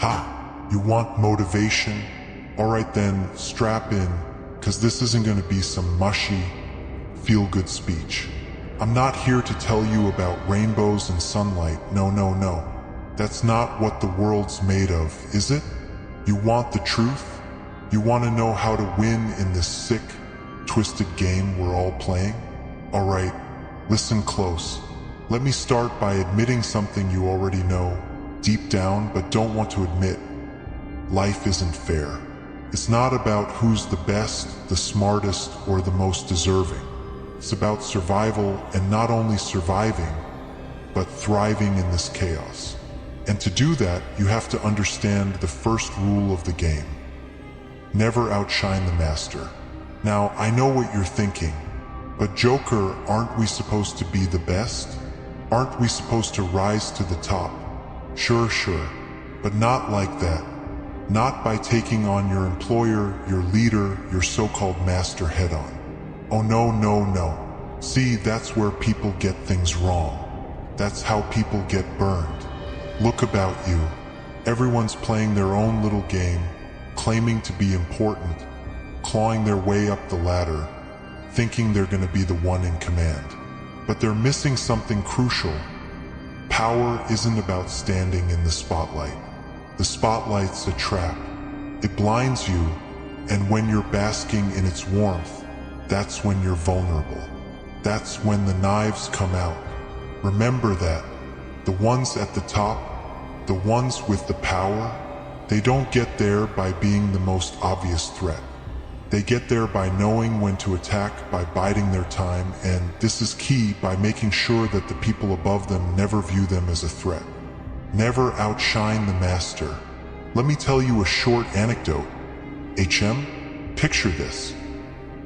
Ha! You want motivation? Alright then, strap in, cause this isn't gonna be some mushy, feel-good speech. I'm not here to tell you about rainbows and sunlight, no, no, no. That's not what the world's made of, is it? You want the truth? You want to know how to win in this sick, twisted game we're all playing? Alright, listen close. Let me start by admitting something you already know, deep down, but don't want to admit. Life isn't fair. It's not about who's the best, the smartest, or the most deserving. It's about survival, and not only surviving, but thriving in this chaos. And to do that, you have to understand the first rule of the game. Never outshine the master. Now, I know what you're thinking, but Joker, aren't we supposed to be the best? Aren't we supposed to rise to the top? Sure, but not like that. Not by taking on your employer, your leader, your so-called master head-on. Oh no, no, no. See, that's where people get things wrong. That's how people get burned. Look about you. Everyone's playing their own little game, claiming to be important, clawing their way up the ladder, thinking they're gonna be the one in command. But they're missing something crucial. Power isn't about standing in the spotlight. The spotlight's a trap. It blinds you, and when you're basking in its warmth, that's when you're vulnerable. That's when the knives come out. Remember that. The ones at the top, the ones with the power, they don't get there by being the most obvious threat. They get there by knowing when to attack, by biding their time, and this is key, by making sure that the people above them never view them as a threat. Never outshine the master. Let me tell you a short anecdote. Picture this.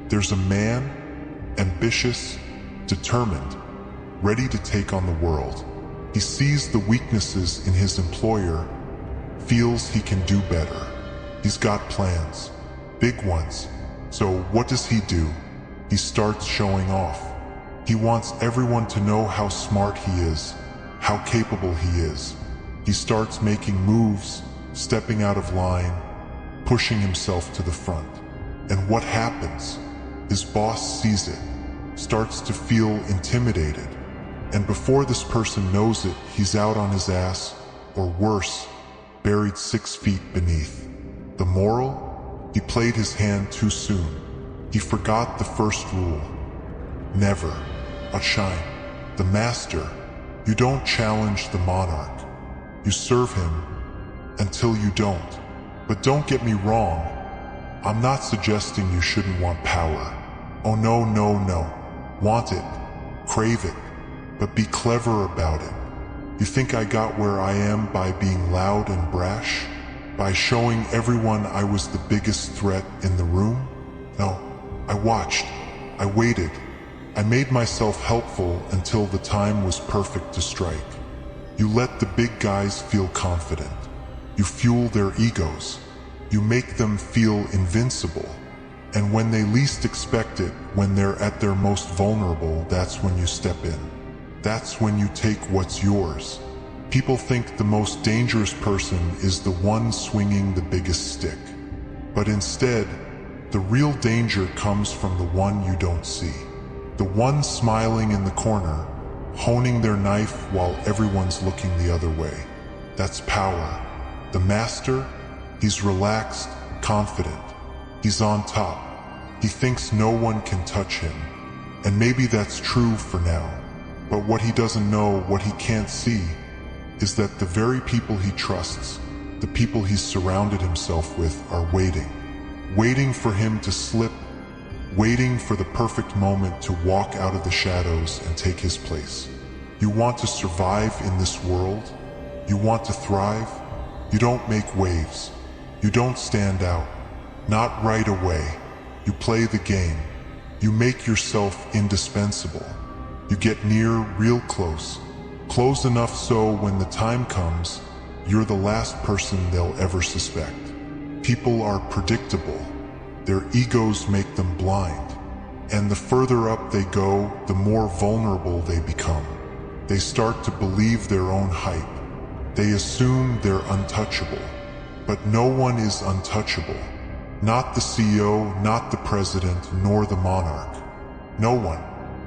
There's a man, ambitious, determined, ready to take on the world. He sees the weaknesses in his employer, feels he can do better. He's got plans, big ones. So what does he do? He starts showing off. He wants everyone to know how smart he is, how capable he is. He starts making moves, stepping out of line, pushing himself to the front. And what happens? His boss sees it, starts to feel intimidated. And before this person knows it, he's out on his ass, or worse, buried 6 feet beneath. The moral? He played his hand too soon. He forgot the first rule. Never outshine the master. You don't challenge the monarch. You serve him until you don't. But don't get me wrong. I'm not suggesting you shouldn't want power. Oh no, no, no. Want it. Crave it. But be clever about it. You think I got where I am by being loud and brash? By showing everyone I was the biggest threat in the room? No, I watched. I waited. I made myself helpful until the time was perfect to strike. You let the big guys feel confident. You fuel their egos. You make them feel invincible. And when they least expect it, when they're at their most vulnerable, that's when you step in. That's when you take what's yours. People think the most dangerous person is the one swinging the biggest stick. But instead, the real danger comes from the one you don't see. The one smiling in the corner, honing their knife while everyone's looking the other way. That's power. The master, he's relaxed, confident. He's on top. He thinks no one can touch him. And maybe that's true for now. But what he doesn't know, what he can't see, is that the very people he trusts, the people he's surrounded himself with, are waiting. Waiting for him to slip, waiting for the perfect moment to walk out of the shadows and take his place. You want to survive in this world? You want to thrive? You don't make waves. You don't stand out. Not right away. You play the game. You make yourself indispensable. You get near, real close. Close enough so when the time comes, you're the last person they'll ever suspect. People are predictable. Their egos make them blind. And the further up they go, the more vulnerable they become. They start to believe their own hype. They assume they're untouchable. but no one is untouchable. Not the CEO, not the president, nor the monarch. No one.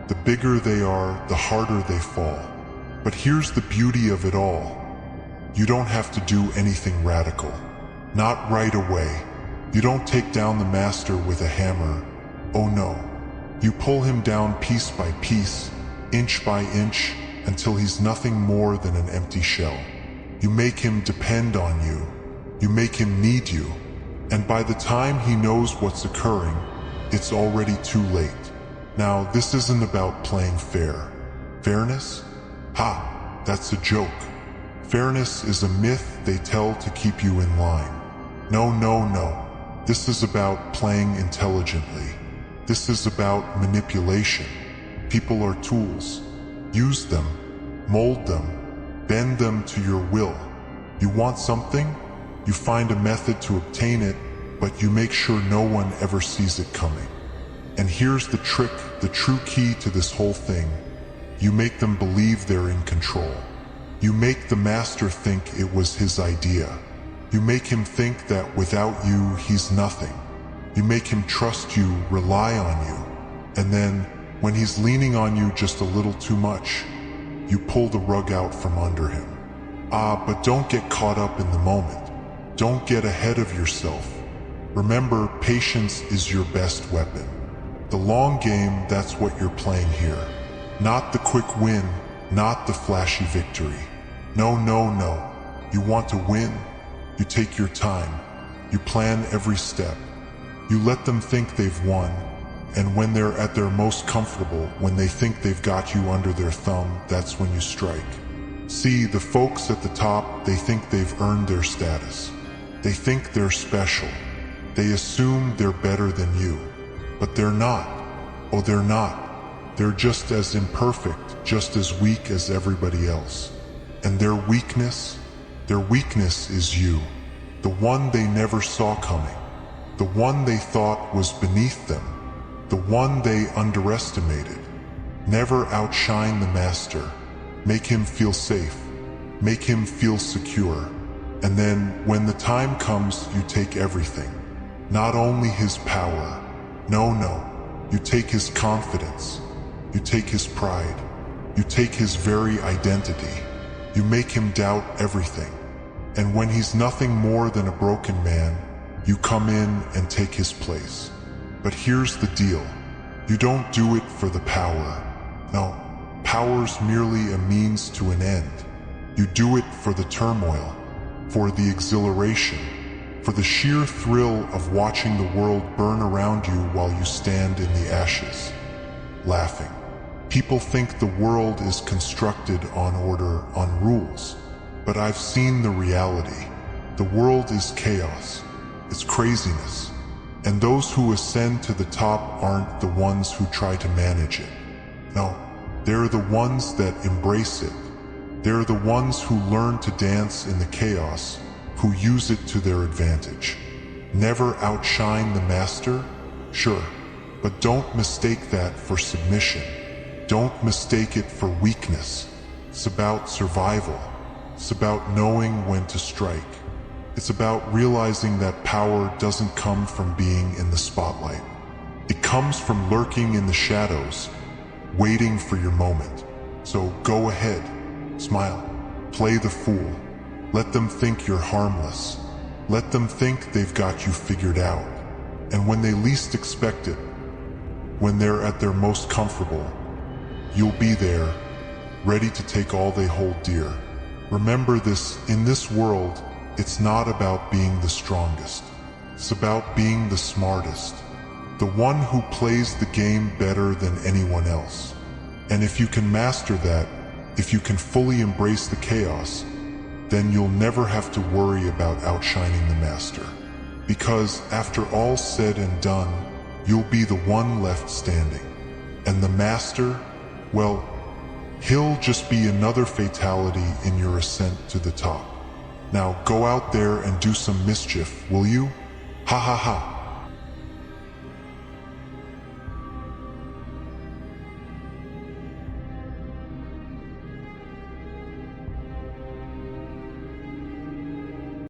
The bigger they are, the harder they fall. But here's the beauty of it all. You don't have to do anything radical. Not right away. You don't take down the master with a hammer. Oh no. You pull him down piece by piece, inch by inch, until he's nothing more than an empty shell. You make him depend on you. You make him need you. And by the time he knows what's occurring, it's already too late. Now, this isn't about playing fair. Fairness? Ha! That's a joke. Fairness is a myth they tell to keep you in line. No, no, no. This is about playing intelligently. This is about manipulation. People are tools. Use them, mold them, bend them to your will. You want something? You find a method to obtain it, but you make sure no one ever sees it coming. And here's the trick, the true key to this whole thing. You make them believe they're in control. You make the master think it was his idea. You make him think that without you, he's nothing. You make him trust you, rely on you. And then, when he's leaning on you just a little too much, you pull the rug out from under him. But don't get caught up in the moment. Don't get ahead of yourself. Remember, patience is your best weapon. The long game, that's what you're playing here. Not the quick win, not the flashy victory. No, no, no. You want to win? You take your time. You plan every step. You let them think they've won. And when they're at their most comfortable, when they think they've got you under their thumb, that's when you strike. See, the folks at the top, they think they've earned their status. They think they're special. They assume they're better than you. But they're not. Oh, they're not. They're just as imperfect, just as weak as everybody else. And their weakness is you. The one they never saw coming. The one they thought was beneath them. The one they underestimated. Never outshine the master. Make him feel safe. Make him feel secure. And then, when the time comes, you take everything. Not only his power. No, no. You take his confidence. You take his pride. You take his very identity. You make him doubt everything. And when he's nothing more than a broken man, you come in and take his place. But here's the deal. You don't do it for the power. No, power's merely a means to an end. You do it for the turmoil, for the exhilaration, for the sheer thrill of watching the world burn around you while you stand in the ashes, laughing. People think the world is constructed on order, on rules. But I've seen the reality. The world is chaos. It's craziness. And those who ascend to the top aren't the ones who try to manage it. No, they're the ones that embrace it. They're the ones who learn to dance in the chaos, who use it to their advantage. Never outshine the master? Sure, but don't mistake that for submission. Don't mistake it for weakness. It's about survival. It's about knowing when to strike. It's about realizing that power doesn't come from being in the spotlight. It comes from lurking in the shadows, waiting for your moment. So go ahead, smile, play the fool. Let them think you're harmless. Let them think they've got you figured out. And when they least expect it, when they're at their most comfortable, you'll be there, ready to take all they hold dear. Remember this, in this world, it's not about being the strongest. It's about being the smartest. The one who plays the game better than anyone else. And if you can master that, if you can fully embrace the chaos, then you'll never have to worry about outshining the master. Because after all's said and done, you'll be the one left standing. And the master, well, he'll just be another fatality in your ascent to the top. Now go out there and do some mischief, will you? Ha ha ha.